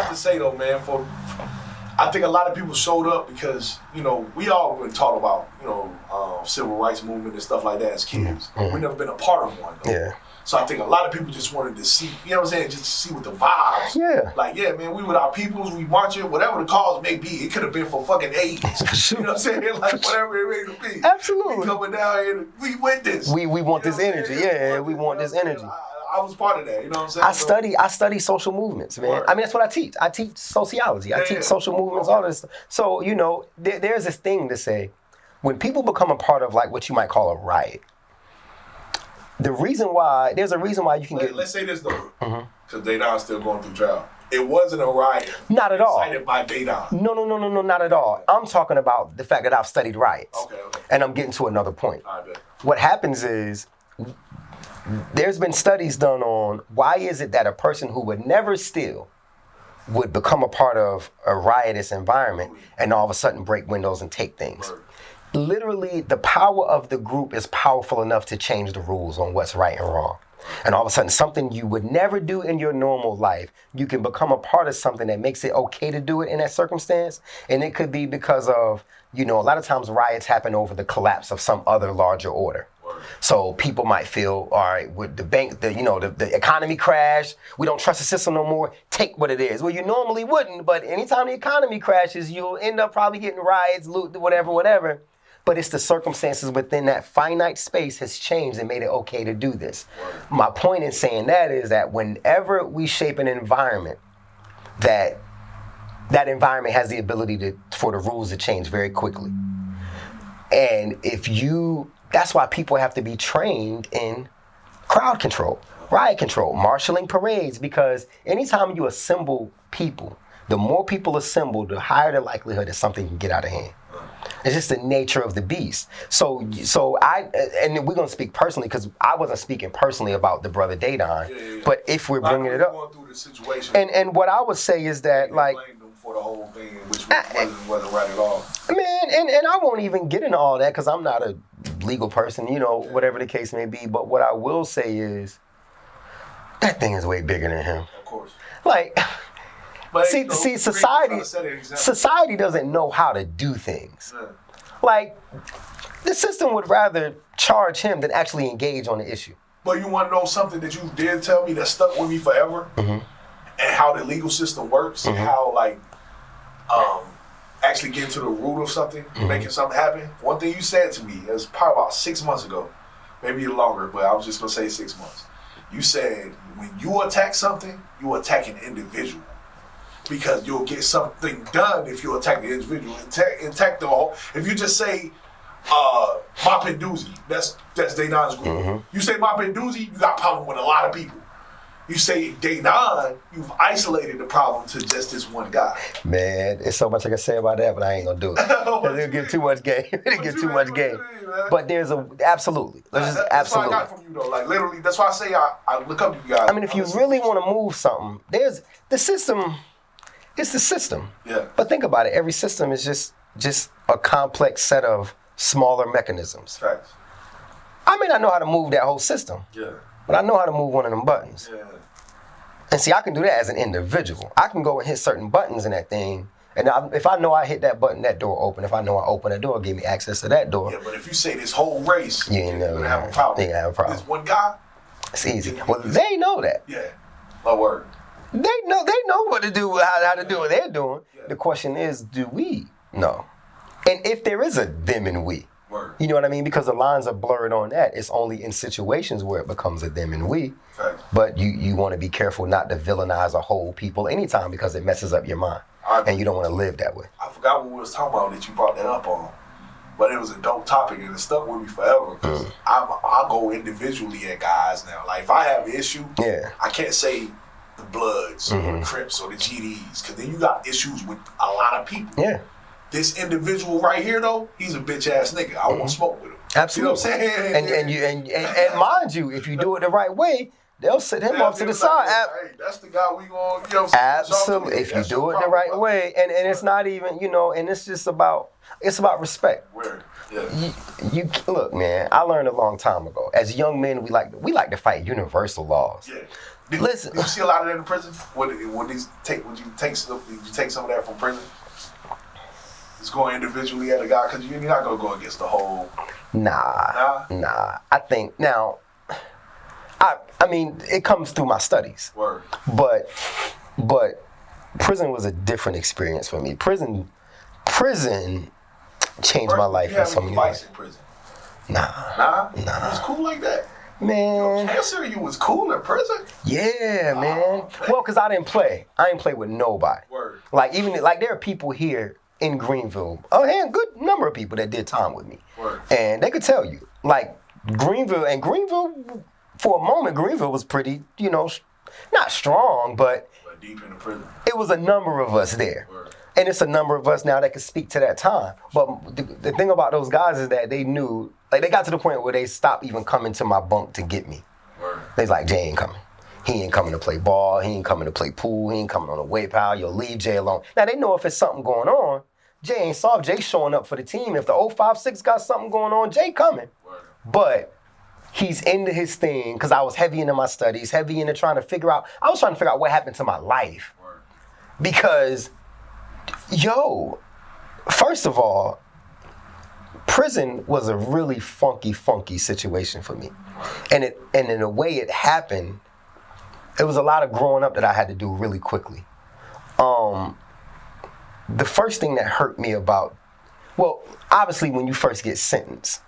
have to say though, man, I think a lot of people showed up because, you know, we all been taught about, you know, civil rights movement and stuff like that as kids. Mm-hmm. We've never been a part of one though. Yeah. So I think a lot of people just wanted to see, you know what I'm saying, just to see what the vibes. Yeah. Like, yeah, man, we with our peoples, we marching, whatever the cause may be. It could have been for fucking AIDS. You know what I'm saying? Like, whatever it may be. Absolutely. We coming down here, we with this. We want this energy. Yeah, we want this energy. I was part of that, you know what I'm saying? I study social movements, man. Right. I mean, that's what I teach. I teach sociology. I teach social movements, all this. So, you know, there's this thing to say, when people become a part of like what you might call a riot, there's a reason why you can get... Let's say this though, because Daydon's still going through trial. It wasn't a riot. Not at all. Incited by Daydon. No, not at all. I'm talking about the fact that I've studied riots. Okay. And I'm getting to another point. All right, what happens is, there's been studies done on why is it that a person who would never steal would become a part of a riotous environment and all of a sudden break windows and take things. Right. Literally, the power of the group is powerful enough to change the rules on what's right and wrong. And all of a sudden, something you would never do in your normal life, you can become a part of something that makes it okay to do it in that circumstance. And it could be because of, you know, a lot of times riots happen over the collapse of some other larger order. So people might feel, all right, with the bank, the economy crashed, we don't trust the system no more, take what it is. Well, you normally wouldn't, but anytime the economy crashes, you'll end up probably getting riots, loot, whatever. But it's the circumstances within that finite space has changed and made it okay to do this. My point in saying that is that whenever we shape an environment, that environment has the ability for the rules to change very quickly. And that's why people have to be trained in crowd control, riot control, marshalling parades, because anytime you assemble people, the more people assemble, the higher the likelihood that something can get out of hand. It's just the nature of the beast. So and we're gonna speak personally because I wasn't speaking personally about the brother Daydon, but if we're bringing it up, going through the situation, and what I would say is that like. For the whole thing, which wasn't right at all. Man, and I won't even get into all that because I'm not a legal person, you know, whatever the case may be. But what I will say is, that thing is way bigger than him. Of course. Like, but, see, society doesn't know how to do things. Yeah. Like, the system would rather charge him than actually engage on the issue. But you want to know something that you did tell me that stuck with me forever? Mm-hmm. And how the legal system works, and how like actually getting to the root of something, making something happen. One thing you said to me, it was probably about 6 months ago, maybe longer, but I was just gonna say 6 months. You said when you attack something, you attack an individual because you'll get something done if you attack the individual. Attack the whole. If you just say Mop and Doozy, that's Daydon's group. Mm-hmm. You say Mop and Doozy, you got a problem with a lot of people. You say Daydon, you've isolated the problem to just this one guy. Man, there's so much I can say about that, but I ain't gonna do it. It'll give too much game. But there's absolutely. That's what I got from you though. Like literally, that's why I say I look up to you guys. I mean, if you really want to move something, there's the system. It's the system. Yeah. But think about it. Every system is just a complex set of smaller mechanisms. Facts. I may not know how to move that whole system. Yeah. But I know how to move one of them buttons. Yeah. And see, I can do that as an individual. I can go and hit certain buttons in that thing. And if I know I hit that button, that door open. If I know I open that door, give me access to that door. Yeah, but if you say this whole race, you're going to have a problem. You're going to have a problem. This one guy? It's easy. Well, they know that. Yeah. My word. They know what to do, how to do what they're doing. Yeah. The question is, do we know? And if there is a them and we, word. You know what I mean? Because the lines are blurred on that. It's only in situations where it becomes a them and we. Right. But you want to be careful not to villainize a whole people anytime because it messes up your mind. And you don't want to live that way. I forgot what we was talking about that you brought that up on. But it was a dope topic and it stuck with me forever. Because I go individually at guys now. Like if I have an issue, I can't say the Bloods or the Crips or the GDs. Because then you got issues with a lot of people. Yeah. This individual right here, though, he's a bitch ass nigga. I won't smoke with him. Absolutely. You know what I'm saying? And mind you, if you do it the right way, they'll sit him off to the side. Hey, that's the guy we going. You know, absolutely. If you do it the right way, and it's not even, you know, and it's just about respect. Word. Yeah. You look, man. I learned a long time ago. As young men, we like to fight universal laws. Yeah. Listen. Did you see a lot of that in prison? Would you take some of that from prison? Just going individually at a guy, because you're not going to go against the whole... Nah. I think, now, I mean, it comes through my studies. Word. But prison was a different experience for me. Prison changed my life in so many ways. In prison? Nah. It was cool like that? Man. You was cool in prison? Yeah, man. Well, because I didn't play. I didn't play with nobody. Word. Like, there are people here in Greenville, a good number of people that did time with me. Word. And they could tell you, like, Greenville, for a moment, Greenville was pretty, not strong, but deep in the prison. It was a number of us there. Word. And it's a number of us now that can speak to that time. But the thing about those guys is that they knew, like, they got to the point where they stopped even coming to my bunk to get me. Word. They was like, Jay ain't coming. He ain't coming to play ball. He ain't coming to play pool. He ain't coming on a weight pal. You'll leave Jay alone. Now, they know if it's something going on, Jay ain't soft. Jay showing up for the team. If the 056 got something going on, Jay coming. Word. But he's into his thing, because I was heavy into my studies, heavy into trying to figure out what happened to my life. Word. Because, first of all, prison was a really funky situation for me. And in the way it happened, it was a lot of growing up that I had to do really quickly. The first thing that hurt me obviously when you first get sentenced,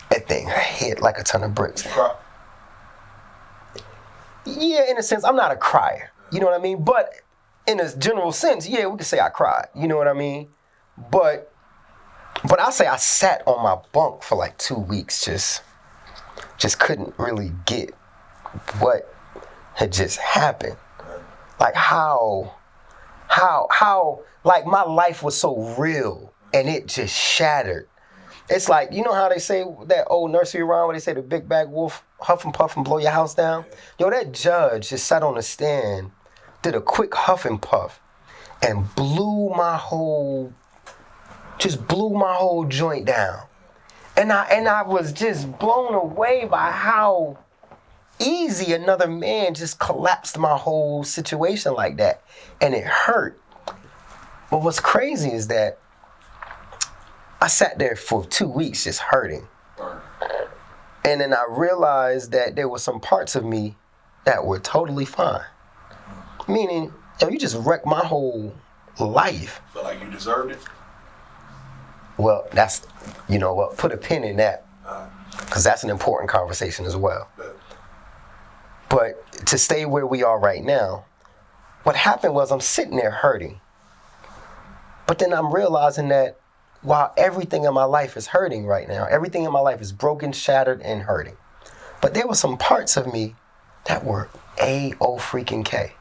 that thing hit like a ton of bricks. Yeah, in a sense, I'm not a crier. You know what I mean? But in a general sense, yeah, we could say I cried. You know what I mean? But I say I sat on my bunk for like 2 weeks, just couldn't really get what had just happened. Like how, like my life was so real and it just shattered. It's like, you know how they say that old nursery rhyme where they say the big bad wolf huff and puff and blow your house down? That judge just sat on the stand, did a quick huff and puff, and blew my whole joint down. And I was just blown away by how easy another man just collapsed my whole situation like that. And it hurt. But what's crazy is that I sat there for 2 weeks just hurting. And then I realized that there were some parts of me that were totally fine. Meaning, you just wrecked my whole life. Felt like you deserved it? Well, that's, put a pin in that. Because that's an important conversation as well. But to stay where we are right now, what happened was I'm sitting there hurting. But then I'm realizing that while everything in my life is hurting right now, everything in my life is broken, shattered, and hurting. But there were some parts of me that were A-O-freaking-K.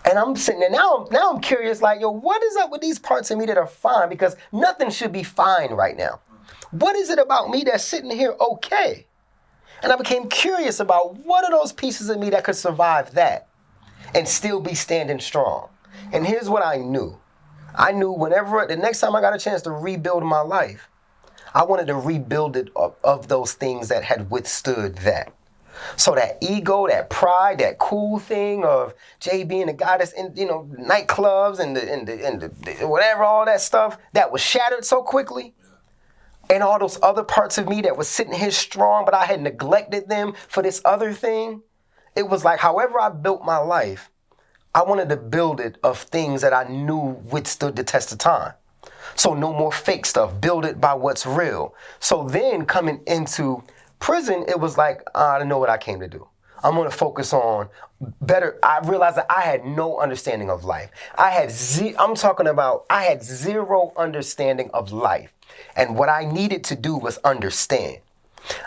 And I'm sitting there, now I'm curious, like, what is up with these parts of me that are fine? Because nothing should be fine right now. What is it about me that's sitting here okay? And I became curious about what are those pieces of me that could survive that and still be standing strong. And here's what I knew. I knew whenever, the next time I got a chance to rebuild my life, I wanted to rebuild it of those things that had withstood that. So that ego, that pride, that cool thing of Jay being the guy that's in, nightclubs and the whatever, all that stuff that was shattered so quickly. And all those other parts of me that was sitting here strong, but I had neglected them for this other thing. It was like, however I built my life, I wanted to build it of things that I knew withstood the test of time. So no more fake stuff. Build it by what's real. So then coming into prison, it was like, I don't know what I came to do. I'm going to focus on better. I realized that I had no understanding of life. I had zero understanding of life. And what I needed to do was understand.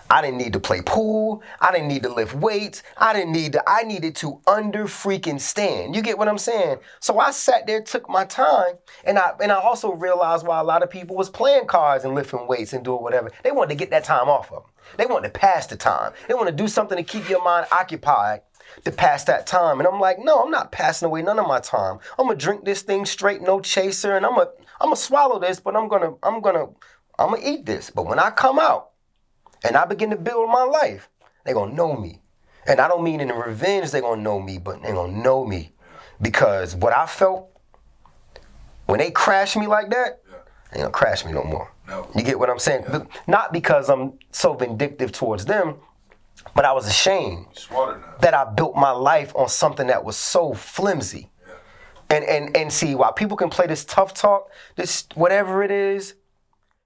I didn't need to play pool. I didn't need to lift weights. I needed to under-freaking stand. You get what I'm saying? So I sat there, took my time, and I also realized why a lot of people was playing cards and lifting weights and doing whatever. They wanted to get that time off of them. They wanted to pass the time. They want to do something to keep your mind occupied to pass that time. And I'm like, no, I'm not passing away none of my time. I'm going to drink this thing straight, no chaser, and I'm going to swallow this, but I'm going to eat this. But when I come out, and I begin to build my life, they're going to know me. And I don't mean in the revenge they're going to know me, but they're going to know me. Because what I felt, when they crash me like that, they ain't going to crash me no more. No. You get what I'm saying? Yeah. Not because I'm so vindictive towards them, but I was ashamed that I built my life on something that was so flimsy. Yeah. And see, while people can play this tough talk, this whatever it is,